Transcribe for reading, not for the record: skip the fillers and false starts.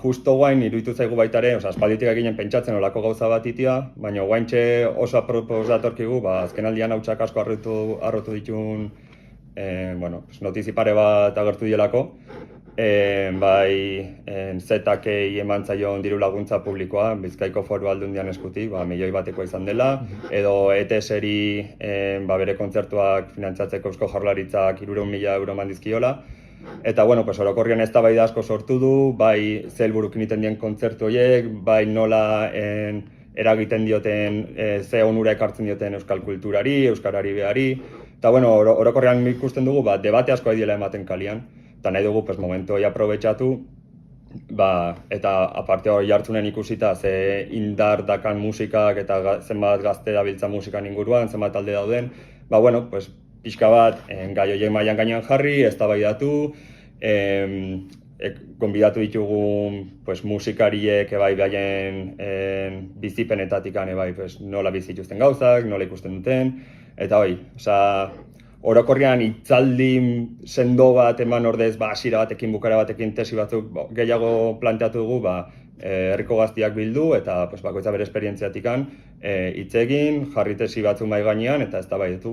justo guain iruditu zaigu baita ere, aspalditik eginen pentsatzen olako gauza bat itia, baina guaintxe oso apropos datorkigu, azkenaldian hautsak asko harrotu ditun notizi pare bat agertu dielako, bai ZKi eman zaion diru laguntza publikoa, Bizkaiko Foru Aldundian eskutik, milioi batekoa izan dela, edo ETS-eri bere kontzertuak finantzatzeko Eusko Jaurlaritzak 300.000 euro eman dizkiola. Eta, orokorrian eztabaida asko sortu du, bai ze helburukin egiten dien kontzertu horiek, bai nola eragiten dioten, ze onura ekartzen dioten euskal kulturari, euskarari behari. Eta, orokorrean ikusten dugu, debate asko diela ematen kalian. Eta nahi dugu, momentu hori aprobetxatu, eta aparte hori hartzunen ikusita ze indar dakan musikak eta zenbat gazte dabiltza musikan inguruan, zenbat talde dauden, pixka bat gai horiek mailan gainean jarri, eztabaidatu, gonbidatu ditugu musikariek baien bizipenetatik nola bizituzten gauzak, nola ikusten duten, eta orokorrean hitzaldi sendo bat eman ordez, hasiera batekin, bukara batekin, tesi batzuk gehiago planteatu dugu, herriko gaztiak bildu eta bakoitza bere esperientziatik hitz egin, jarri tesi batzuk mahai gainean eta eztabaidatu.